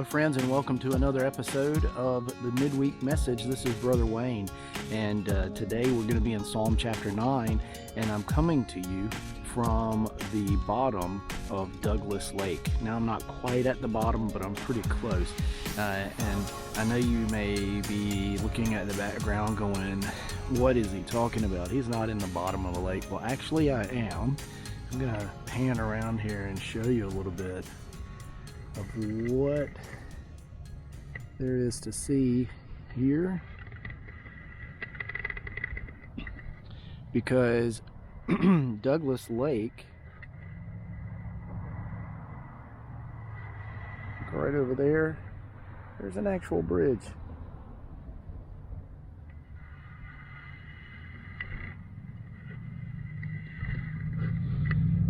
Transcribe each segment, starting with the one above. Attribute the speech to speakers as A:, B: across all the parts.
A: friends, and welcome to another episode of the Midweek Message. This is Brother Wayne, and today we're going to be in Psalm chapter 9, and I'm coming to you from the bottom of Douglas Lake. Now, I'm not quite at the bottom, but I'm pretty close, and I know you may be looking at the background going, what is he talking about? He's not in the bottom of the lake. Well, actually I am. I'm going to pan around here and show you a little bit of what there is to see here, because Douglas Lake, right over there, there's an actual bridge.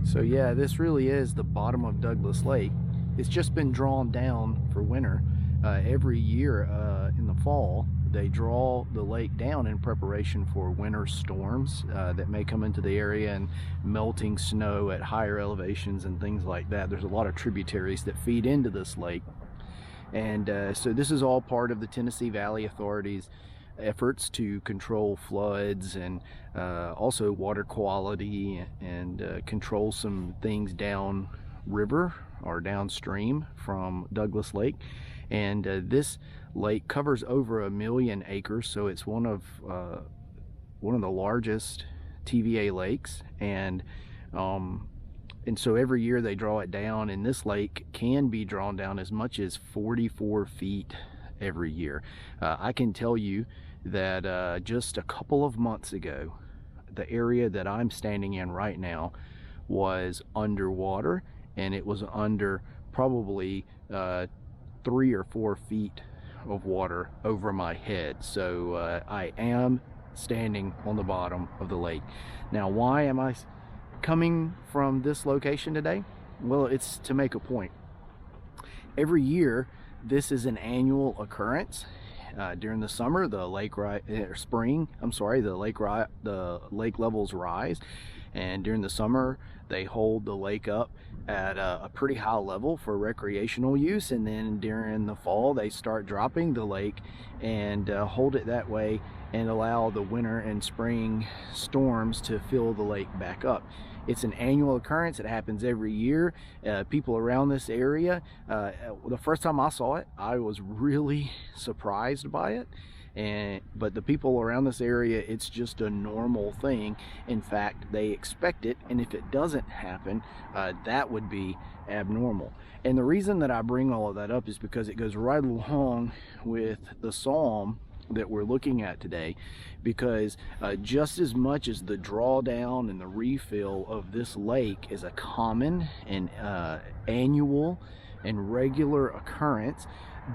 A: So yeah, this really is the bottom of Douglas Lake. It's just been drawn down for winter. Every year in the fall, they draw the lake down in preparation for winter storms that may come into the area, and melting snow at higher elevations and things like that. There's a lot of tributaries that feed into this lake. And so this is all part of the Tennessee Valley Authority's efforts to control floods and also water quality, and control some things down river or downstream from Douglas Lake. And this lake covers over 1 million acres, so it's one of the largest TVA lakes. And so every year they draw it down, and this lake can be drawn down as much as 44 feet every year. I can tell you that just a couple of months ago, the area that I'm standing in right now was underwater, and it was under probably 3 or 4 feet of water over my head. So I am standing on the bottom of the lake. Now, why am I coming from this location today? Well, it's to make a point. Every year, this is an annual occurrence. During the summer, the lake levels rise, and during the summer they hold the lake up at a pretty high level for recreational use, and then during the fall they start dropping the lake and hold it that way and allow the winter and spring storms to fill the lake back up. It's an annual occurrence. It happens every year. People around this area, the first time I saw it, I was really surprised by it. But the people around this area, it's just a normal thing. In fact, they expect it, and if it doesn't happen, that would be abnormal. And the reason that I bring all of that up is because it goes right along with the psalm that we're looking at today, because just as much as the drawdown and the refill of this lake is a common and annual and regular occurrence,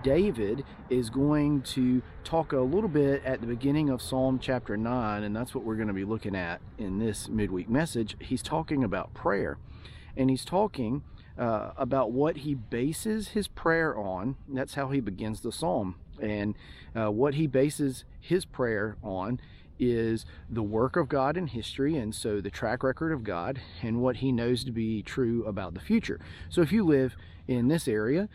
A: David is going to talk a little bit at the beginning of Psalm chapter 9, and that's what we're going to be looking at in this midweek message. He's talking about prayer, and he's talking about what he bases his prayer on. That's how he begins the psalm. And what he bases his prayer on is the work of God in history, and so the track record of God, and what he knows to be true about the future. So if you live in this area,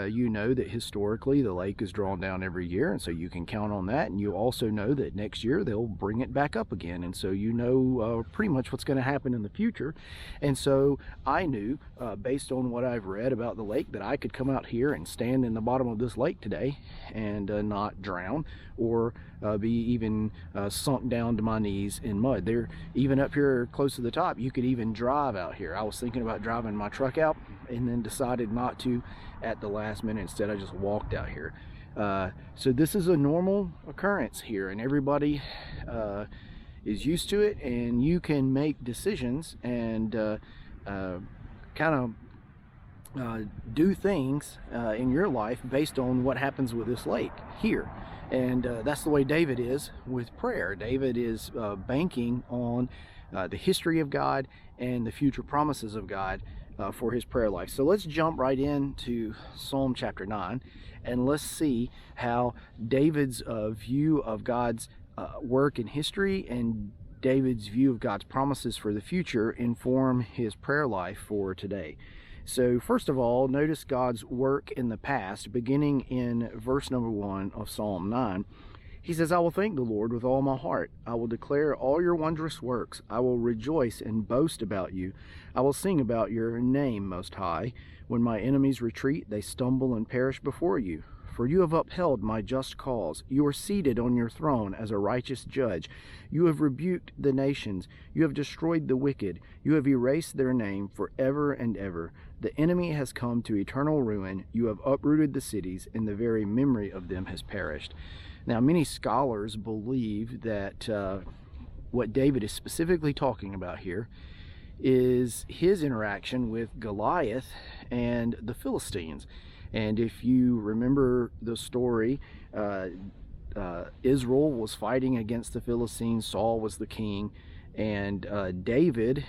A: you know that historically the lake is drawn down every year, and so you can count on that. And you also know that next year they'll bring it back up again, and so you know pretty much what's going to happen in the future. And so I knew, based on what I've read about the lake, that I could come out here and stand in the bottom of this lake today and not drown or be even sunk down to my knees in mud. There, even up here close to the top, you could even drive out here. I was thinking about driving my truck out, and then decided not to at the last minute. Instead, I just walked out here. So this is a normal occurrence here, and everybody is used to it, and you can make decisions and kind of do things in your life based on what happens with this lake here. And that's the way David is with prayer. David is banking on the history of God and the future promises of God for his prayer life. So let's jump right into Psalm chapter 9, and let's see how David's view of God's work in history and David's view of God's promises for the future inform his prayer life for today. So first of all, notice God's work in the past, beginning in verse number 1 of Psalm 9. He says, I will thank the Lord with all my heart. I will declare all your wondrous works. I will rejoice and boast about you. I will sing about your name, Most High. When my enemies retreat, they stumble and perish before you. For you have upheld my just cause. You are seated on your throne as a righteous judge. You have rebuked the nations. You have destroyed the wicked. You have erased their name forever and ever. The enemy has come to eternal ruin. You have uprooted the cities, and the very memory of them has perished. Now, many scholars believe that what David is specifically talking about here is his interaction with Goliath and the Philistines. And if you remember the story, Israel was fighting against the Philistines. Saul was the king, and David,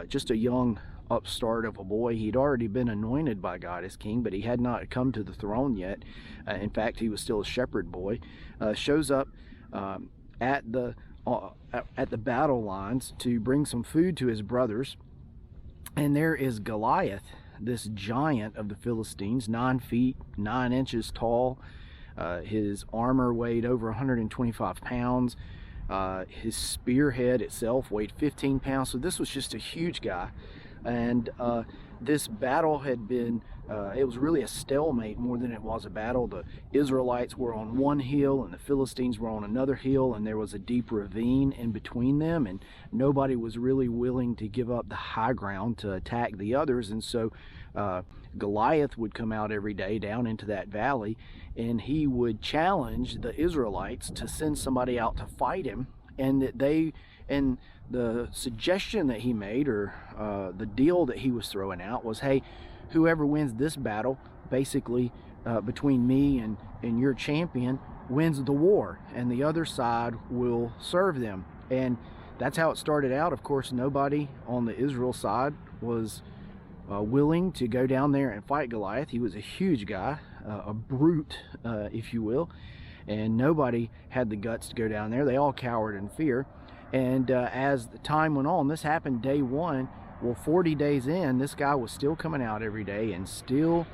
A: just a young upstart of a boy, he'd already been anointed by God as king, but he had not come to the throne yet. In fact, he was still a shepherd boy. Shows up at the battle lines to bring some food to his brothers, and there is Goliath, this giant of the Philistines, 9 feet 9 inches tall. His armor weighed over 125 pounds. His spearhead itself weighed 15 pounds. So this was just a huge guy. And this battle had been, it was really a stalemate more than it was a battle. The Israelites were on one hill and the Philistines were on another hill, and there was a deep ravine in between them, and nobody was really willing to give up the high ground to attack the others. And so Goliath would come out every day down into that valley, and he would challenge the Israelites to send somebody out to fight him, and that the suggestion that he made, or the deal that he was throwing out, was, hey, whoever wins this battle, basically between me and your champion, wins the war, and the other side will serve them. And that's how it started out. Of course, nobody on the Israel side was willing to go down there and fight Goliath. He was a huge guy, a brute, if you will, and nobody had the guts to go down there. They all cowered in fear. And as the time went on, this happened day 1. Well, 40 days in, this guy was still coming out every day and still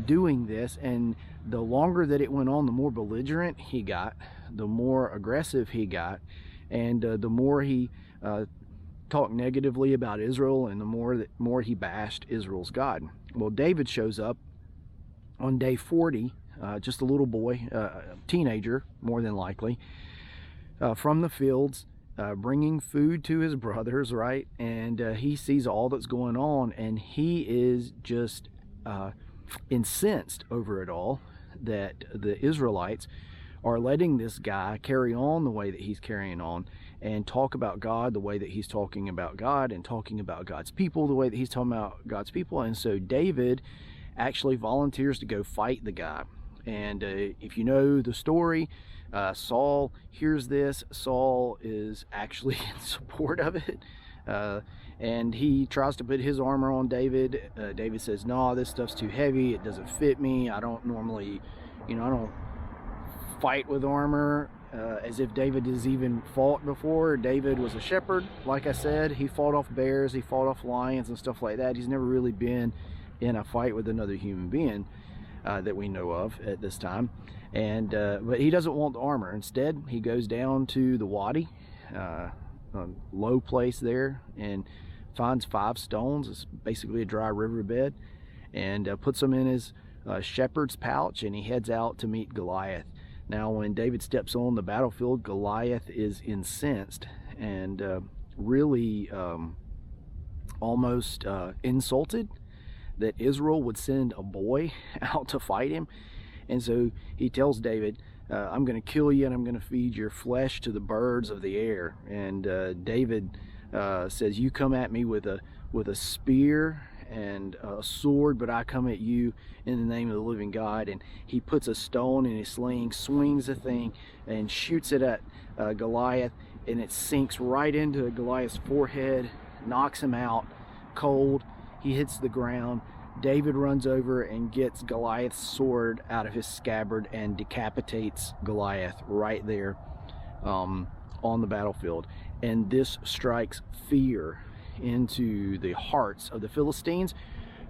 A: doing this. And the longer that it went on, the more belligerent he got, the more aggressive he got, and the more he talked negatively about Israel, and the more he bashed Israel's God. Well, David shows up on day 40, just a little boy, teenager more than likely, from the fields, bringing food to his brothers, right? And he sees all that's going on, and he is just incensed over it all, that the Israelites are letting this guy carry on the way that he's carrying on, and talk about God the way that he's talking about God, and talking about God's people the way that he's talking about God's people. And so David actually volunteers to go fight the guy. And if you know the story, Saul hears this. Saul is actually in support of it, and he tries to put his armor on David. David says, no, this stuff's too heavy, it doesn't fit me, I don't normally, I don't fight with armor. As if David has even fought before. David was a shepherd, like I said. He fought off bears, he fought off lions and stuff like that. He's never really been in a fight with another human being that we know of at this time. And but he doesn't want the armor. Instead, he goes down to the wadi, a low place there, and finds 5 stones. It's basically a dry riverbed, and puts them in his shepherd's pouch, and he heads out to meet Goliath. Now, when David steps on the battlefield, Goliath is incensed and really almost insulted that Israel would send a boy out to fight him. And so he tells David, I'm going to kill you, and I'm going to feed your flesh to the birds of the air. And David says, you come at me with a spear and a sword, but I come at you in the name of the living God. And he puts a stone in his sling, swings the thing, and shoots it at Goliath, and it sinks right into Goliath's forehead, knocks him out cold. He hits the ground. David runs over and gets Goliath's sword out of his scabbard and decapitates Goliath right there on the battlefield. And this strikes fear into the hearts of the Philistines,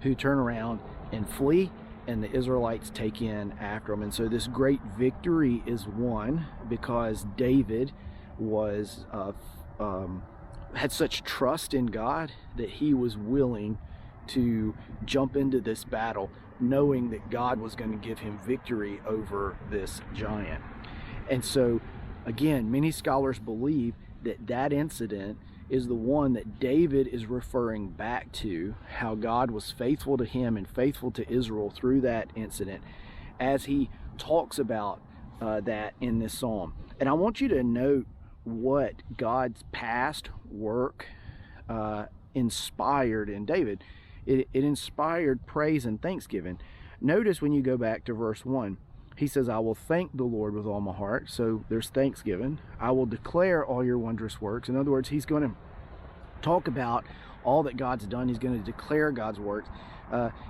A: who turn around and flee, and the Israelites take in after them. And so this great victory is won because David was had such trust in God that he was willing to jump into this battle, knowing that God was going to give him victory over this giant. And so, again, many scholars believe that that incident is the one that David is referring back to, how God was faithful to him and faithful to Israel through that incident, as he talks about that in this psalm. And I want you to note what God's past work inspired in David. It inspired praise and thanksgiving. Notice when you go back to verse 1, he says, I will thank the Lord with all my heart. So there's thanksgiving. I will declare all your wondrous works. In other words, he's going to talk about all that God's done. He's going to declare God's works.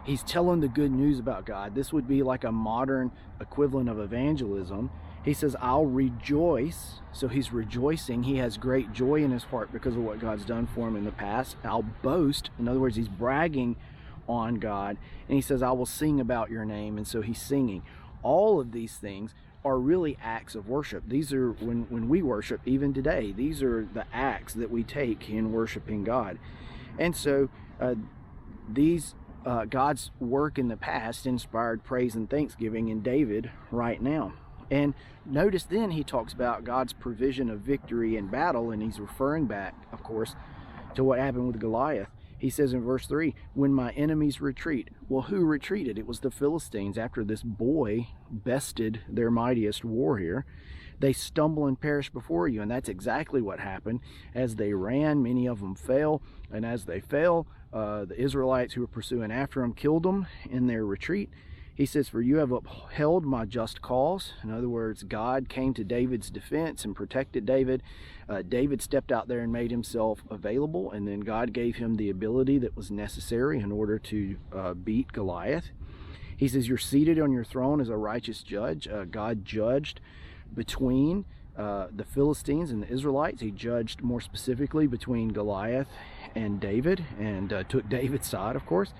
A: He's telling the good news about God. This would be like a modern equivalent of evangelism. He says, I'll rejoice. So he's rejoicing. He has great joy in his heart because of what God's done for him in the past. I'll boast. In other words, he's bragging on God. And he says, I will sing about your name. And so he's singing. All of these things are really acts of worship. These are, when we worship, even today, these are the acts that we take in worshiping God. And so God's work in the past inspired praise and thanksgiving in David right now. And notice then he talks about God's provision of victory in battle, and he's referring back, of course, to what happened with Goliath. He says in verse 3, when my enemies retreat. Well, who retreated? It was the Philistines. After this boy bested their mightiest warrior, they stumble and perish before you. And that's exactly what happened. As they ran, many of them fell. And as they fell, the Israelites who were pursuing after them killed them in their retreat. He says, for you have upheld my just cause. In other words, God came to David's defense and protected David. David stepped out there and made himself available, and then God gave him the ability that was necessary in order to beat Goliath. He says, you're seated on your throne as a righteous judge. God judged between the Philistines and the Israelites. He judged more specifically between Goliath and David, and took David's side, of course.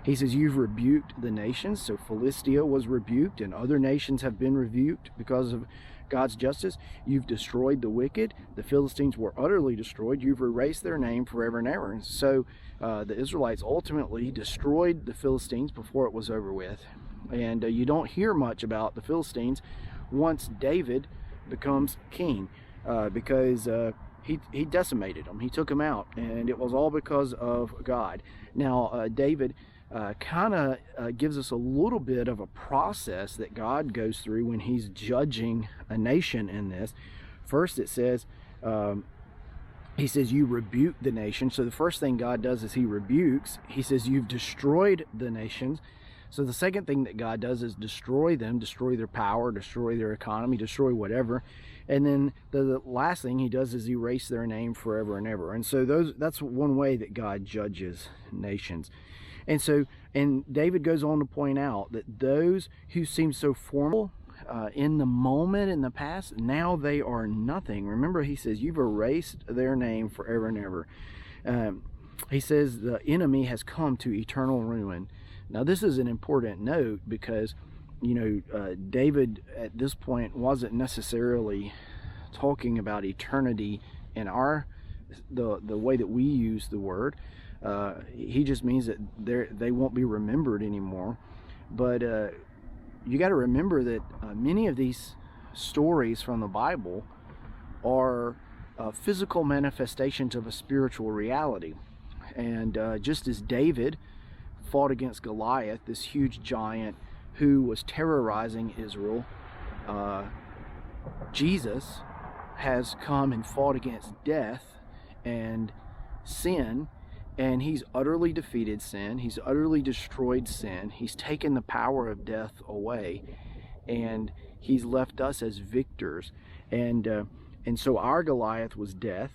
A: He says, you've rebuked the nations. So Philistia was rebuked, and other nations have been rebuked because of God's justice. You've destroyed the wicked. The Philistines were utterly destroyed. You've erased their name forever and ever. And so the Israelites ultimately destroyed the Philistines before it was over with. And you don't hear much about the Philistines once David becomes king, because he decimated them. He took them out, and it was all because of God. Now, David kind of gives us a little bit of a process that God goes through when he's judging a nation in this. First, it says, he says, you rebuke the nation. So the first thing God does is he rebukes. He says, you've destroyed the nations. So the second thing that God does is destroy them, destroy their power, destroy their economy, destroy whatever. And then the last thing he does is erase their name forever and ever. And so that's one way that God judges nations. And so, and David goes on to point out that those who seem so formal in the moment in the past, now they are nothing. Remember, he says, you've erased their name forever and ever. He says the enemy has come to eternal ruin. Now, this is an important note because, you know, David at this point wasn't necessarily talking about eternity in the way that we use the word. He just means that they won't be remembered anymore. But you got to remember that many of these stories from the Bible are physical manifestations of a spiritual reality. And just as David fought against Goliath, this huge giant who was terrorizing Israel, Jesus has come and fought against death and sin, and he's utterly defeated sin. He's utterly destroyed sin. He's taken the power of death away, and he's left us as victors. And so our Goliath was death.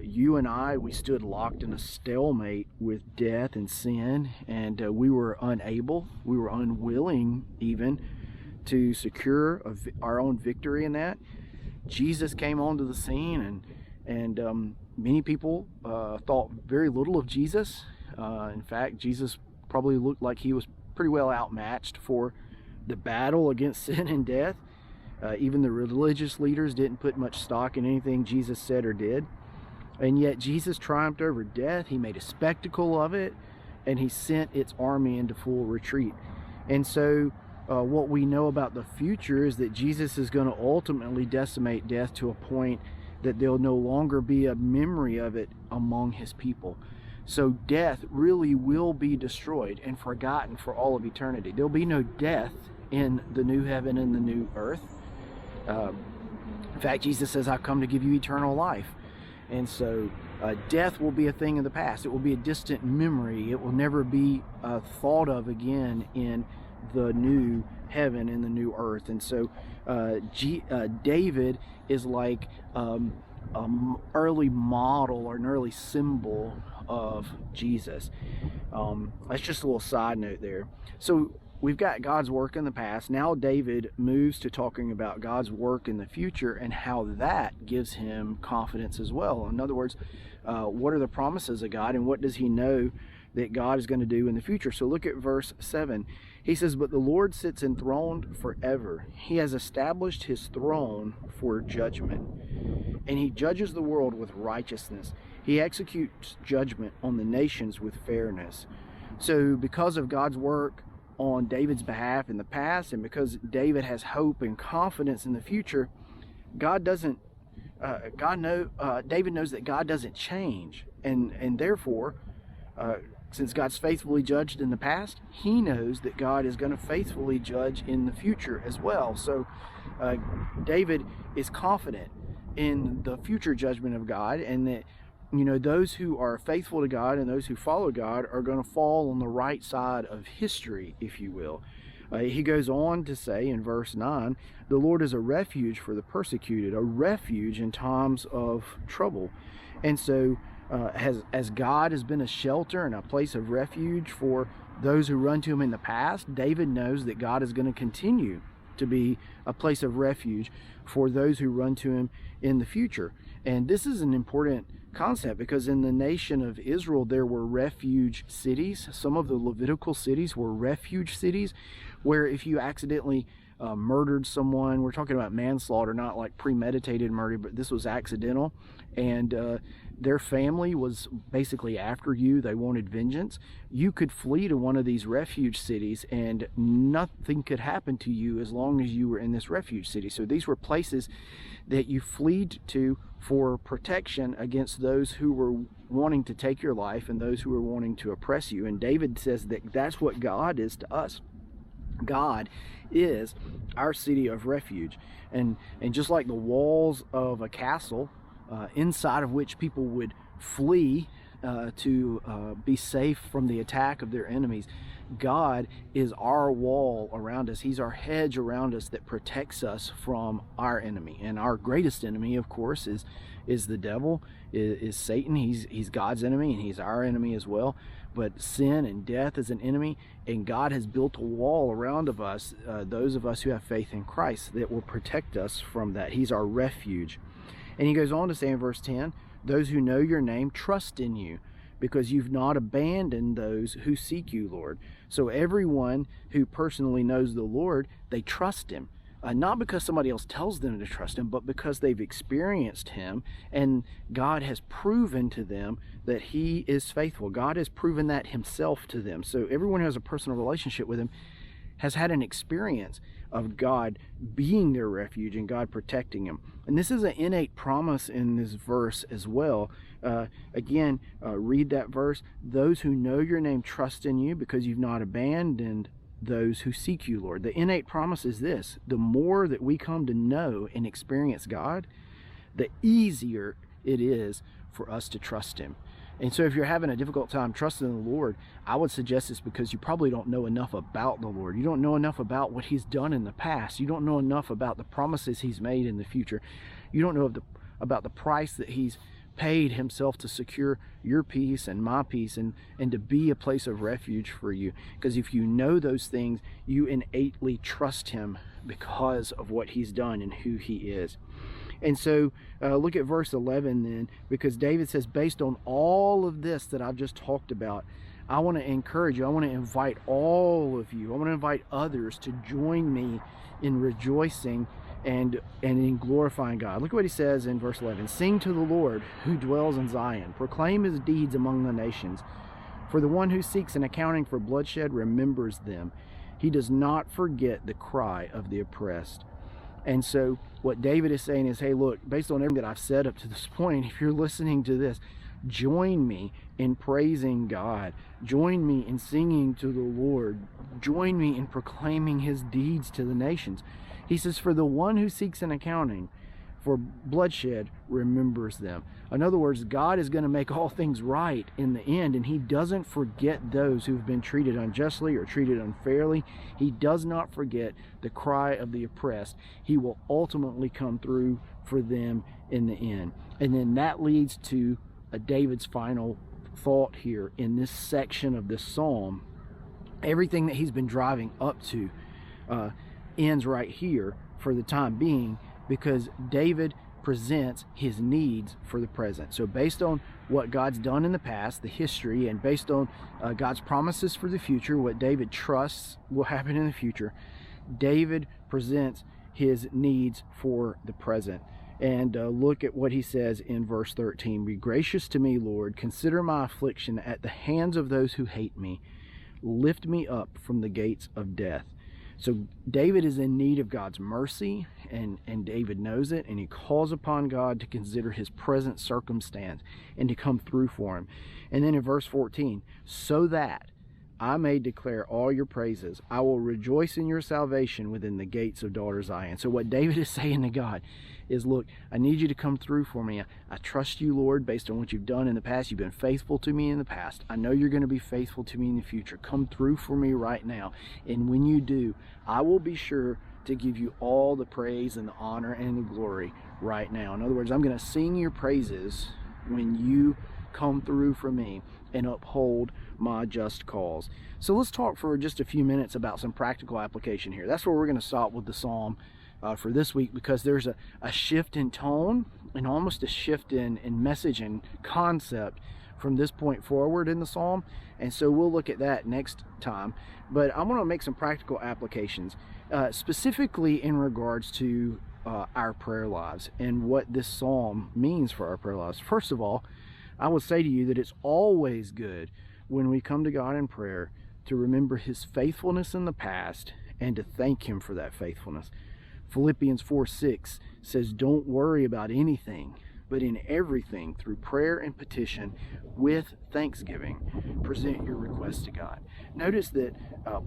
A: You and I, we stood locked in a stalemate with death and sin, and we were unable, we were unwilling even to secure our own victory in that. Jesus came onto the scene and Many people thought very little of Jesus. In fact, Jesus probably looked like he was pretty well outmatched for the battle against sin and death. Even the religious leaders didn't put much stock in anything Jesus said or did. And yet Jesus triumphed over death. He made a spectacle of it, and he sent its army into full retreat. And so what we know about the future is that Jesus is going to ultimately decimate death to a point that there'll no longer be a memory of it among his people. So death really will be destroyed and forgotten for all of eternity. There'll be no death in the new heaven and the new earth. In fact, Jesus says, I've come to give you eternal life. And so death will be a thing of the past. It will be a distant memory. It will never be thought of again in the new heaven and the new earth. And so David is like an early model or an early symbol of Jesus. That's just a little side note there. So we've got God's work in the past. Now David moves to talking about God's work in the future and how that gives him confidence as well. In other words, what are the promises of God, and what does he know that God is going to do in the future? So look at verse 7. He says, but the Lord sits enthroned forever. He has established his throne for judgment, and he judges the world with righteousness. He executes judgment on the nations with fairness. So because of God's work on David's behalf in the past, and because David has hope and confidence in the future, David knows that God doesn't change, and therefore, since God's faithfully judged in the past, he knows that God is going to faithfully judge in the future as well. So David is confident in the future judgment of God, and that those who are faithful to God and those who follow God are going to fall on the right side of history, if you will. He goes on to say in verse 9, the Lord is a refuge for the persecuted, a refuge in times of trouble. And so as God has been a shelter and a place of refuge for those who run to him in the past, David knows that God is going to continue to be a place of refuge for those who run to him in the future. And this is an important concept, because in the nation of Israel there were refuge cities. Some of the Levitical cities were refuge cities where if you accidentally murdered someone, we're talking about manslaughter, not like premeditated murder, but this was accidental, and their family was basically after you, they wanted vengeance, you could flee to one of these refuge cities and nothing could happen to you as long as you were in this refuge city. So these were places that you fled to for protection against those who were wanting to take your life and those who were wanting to oppress you. And David says that that's what God is to us. God is our city of refuge, and just like the walls of a castle inside of which people would flee to be safe from the attack of their enemies, God is our wall around us. He's our hedge around us that protects us from our enemy. And our greatest enemy, of course, is the devil, is Satan. He's God's enemy, and he's our enemy as well. But sin and death is an enemy, and God has built a wall around of us, those of us who have faith in Christ, that will protect us from that. He's our refuge. And he goes on to say in verse 10, those who know your name trust in you, because you've not abandoned those who seek you, Lord. So everyone who personally knows the Lord, they trust him. Not because somebody else tells them to trust him, but because they've experienced him, and God has proven to them that he is faithful. God has proven that himself to them. So everyone who has a personal relationship with him has had an experience of God being their refuge and God protecting him. And this is an innate promise in this verse as well. Again, read that verse. Those who know your name trust in you, because you've not abandoned those who seek you, Lord. The innate promise is this: the more that we come to know and experience God, the easier it is for us to trust him. And so if you're having a difficult time trusting the Lord, I would suggest it's because you probably don't know enough about the Lord. You don't know enough about what he's done in the past. You don't know enough about the promises he's made in the future. You don't know about the price that he's paid himself to secure your peace and my peace, and to be a place of refuge for you. Because if you know those things, you innately trust him because of what he's done and who he is. And so look at verse 11 then, because David says, based on all of this that I've just talked about, I want to encourage you, I want to invite all of you, I want to invite others to join me in rejoicing and in glorifying God. Look at what he says in verse 11. Sing to the Lord who dwells in Zion. Proclaim his deeds among the nations. For the one who seeks an accounting for bloodshed remembers them. He does not forget the cry of the oppressed. And so what David is saying is, hey, look, based on everything that I've said up to this point, if you're listening to this, join me in praising God. Join me in singing to the Lord. Join me in proclaiming his deeds to the nations. He says, for the one who seeks an accounting for bloodshed remembers them. In other words, God is going to make all things right in the end, and he doesn't forget those who've been treated unjustly or treated unfairly. He does not forget the cry of the oppressed. He will ultimately come through for them in the end. And then that leads to David's final thought here in this section of this psalm. Everything that he's been driving up to ends right here for the time being, because David presents his needs for the present. So based on what God's done in the past, the history, and based on God's promises for the future, what David trusts will happen in the future, David presents his needs for the present. And look at what he says in verse 13. Be gracious to me, Lord. Consider my affliction at the hands of those who hate me. Lift me up from the gates of death. So David is in need of God's mercy, and David knows it, and he calls upon God to consider his present circumstance and to come through for him. And then in verse 14, so that I may declare all your praises, I will rejoice in your salvation within the gates of daughter Zion. So what David is saying to God is, look, I need you to come through for me. I trust you, Lord, based on what you've done in the past. You've been faithful to me in the past. I know you're going to be faithful to me in the future. Come through for me right now. And when you do, I will be sure to give you all the praise and the honor and the glory right now. In other words, I'm going to sing your praises when you come through for me and uphold my just cause. So let's talk for just a few minutes about some practical application here. That's where we're going to stop with the psalm for this week, because there's a shift in tone and almost a shift in message and concept from this point forward in the psalm. And so we'll look at that next time. But I want to make some practical applications, specifically in regards to our prayer lives and what this psalm means for our prayer lives. First of all, I would say to you that it's always good when we come to God in prayer to remember his faithfulness in the past and to thank him for that faithfulness. Philippians 4:6 says, don't worry about anything, but in everything, through prayer and petition, with thanksgiving, present your requests to God. Notice that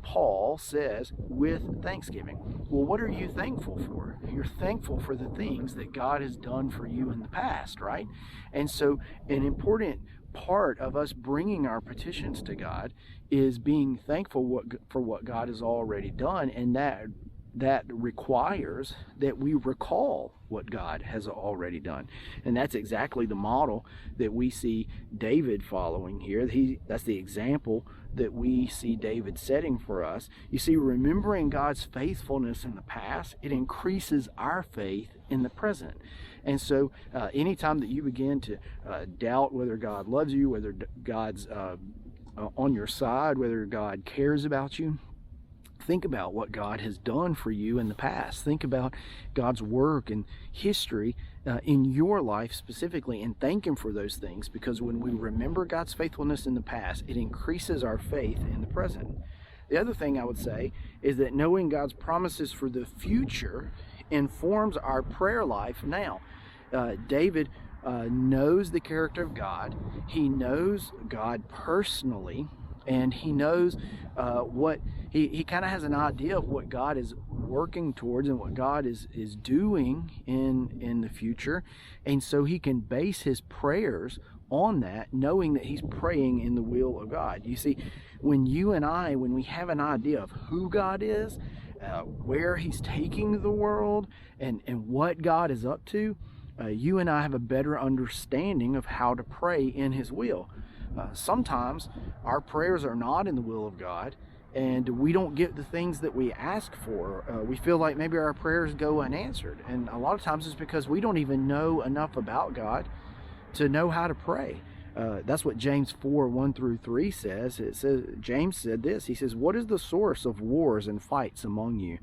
A: Paul says, with thanksgiving. Well, what are you thankful for? You're thankful for the things that God has done for you in the past, right? And so an important part of us bringing our petitions to God is being thankful for what God has already done, and that requires that we recall what God has already done. And that's exactly the model that we see David following here. That's the example that we see David setting for us. You see, remembering God's faithfulness in the past, it increases our faith in the present. And so anytime that you begin to doubt whether God loves you, whether God's on your side, whether God cares about you, think about what God has done for you in the past. Think about God's work and history in your life specifically, and thank him for those things, because when we remember God's faithfulness in the past, it increases our faith in the present. The other thing I would say is that knowing God's promises for the future informs our prayer life now. David knows the character of God. He knows God personally, and he knows what he kind of has an idea of what God is working towards and what God is doing in the future. And so he can base his prayers on that, knowing that he's praying in the will of God. You see, when we have an idea of who God is, where he's taking the world, and what God is up to, you and I have a better understanding of how to pray in his will. Sometimes our prayers are not in the will of God, and we don't get the things that we ask for. We feel like maybe our prayers go unanswered, and a lot of times it's because we don't even know enough about God to know how to pray. That's what James 4:1-3 says. It says, James said this. He says, "What is the source of wars and fights among you?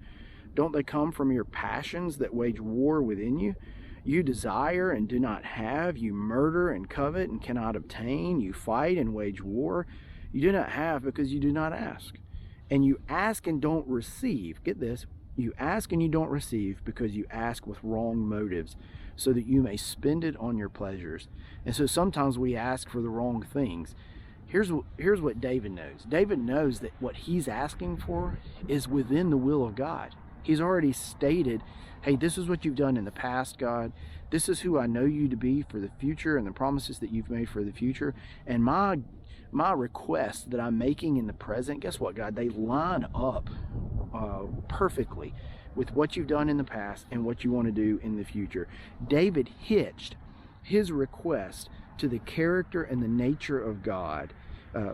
A: Don't they come from your passions that wage war within you? You desire and do not have. You murder and covet and cannot obtain. You fight and wage war. You do not have because you do not ask. And you ask and don't receive." Get this. "You ask and you don't receive because you ask with wrong motives, so that you may spend it on your pleasures." And so sometimes we ask for the wrong things. Here's what David knows. David knows that what he's asking for is within the will of God. He's already stated, hey, this is what you've done in the past, God. This is who I know you to be for the future and the promises that you've made for the future. And my requests that I'm making in the present, guess what, God? They line up perfectly with what you've done in the past and what you want to do in the future. David hitched his request to the character and the nature of God,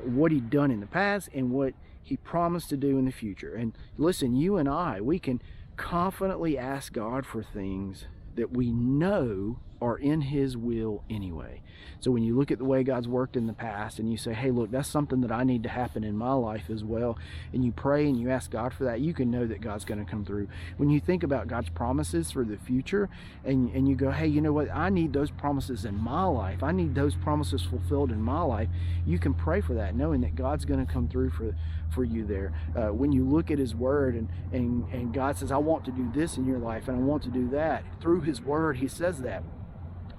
A: what he'd done in the past and what he promised to do in the future. And listen, you and I, we can confidently ask God for things that we know are in his will anyway. So when you look at the way God's worked in the past and you say, hey, look, that's something that I need to happen in my life as well, and you pray and you ask God for that, you can know that God's going to come through. When you think about God's promises for the future and you go, hey, you know what, I need those promises in my life, I need those promises fulfilled in my life, you can pray for that knowing that God's going to come through for you there. When you look at his word and God says, I want to do this in your life and I want to do that, through his word he says that,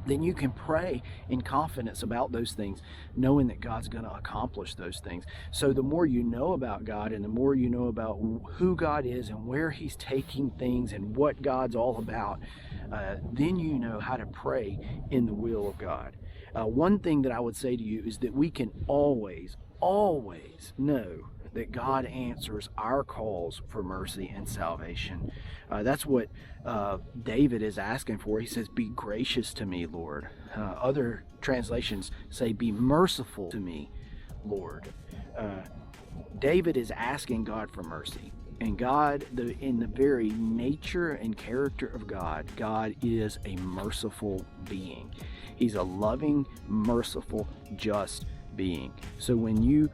A: then you can pray in confidence about those things, knowing that God's going to accomplish those things. So the more you know about God and the more you know about who God is and where he's taking things and what God's all about, then you know how to pray in the will of God. One thing that I would say to you is that we can always know that God answers our calls for mercy and salvation. That's what David is asking for. He says, be gracious to me, Lord. Other translations say, be merciful to me, Lord. David is asking God for mercy. And God, in the very nature and character of God, God is a merciful being. He's a loving, merciful, just being. So when you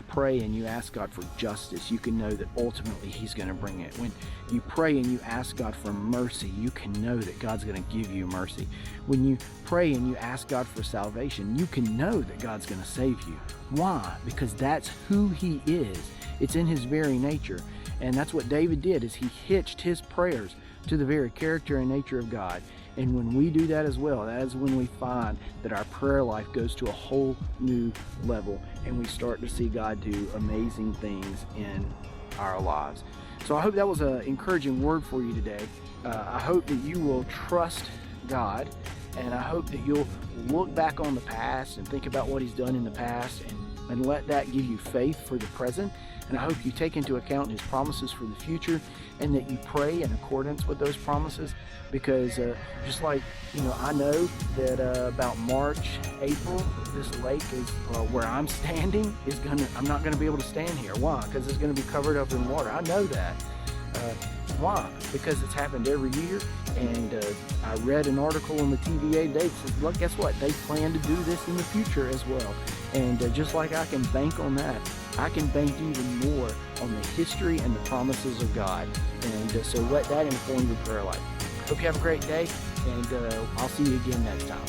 A: pray and you ask God for justice, you can know that ultimately he's going to bring it. When you pray and you ask God for mercy, you can know that God's going to give you mercy. When you pray and you ask God for salvation, you can know that God's going to save you. Why? Because that's who he is. It's in his very nature. And that's what David did, is he hitched his prayers to the very character and nature of God. And when we do that as well, that is when we find that our prayer life goes to a whole new level and we start to see God do amazing things in our lives. So I hope that was an encouraging word for you today. I hope that you will trust God, and I hope that you'll look back on the past and think about what he's done in the past and let that give you faith for the present. And I hope you take into account his promises for the future and that you pray in accordance with those promises, because just like, I know that about March, April, this lake is where I'm standing I'm not going to be able to stand here. Why? Because it's going to be covered up in water. I know that. Why? Because it's happened every year. And I read an article on the TVA today that says, look, guess what? They plan to do this in the future as well. And just like I can bank on that, I can bank even more on the history and the promises of God. And so let that inform your prayer life. Hope you have a great day, and I'll see you again next time.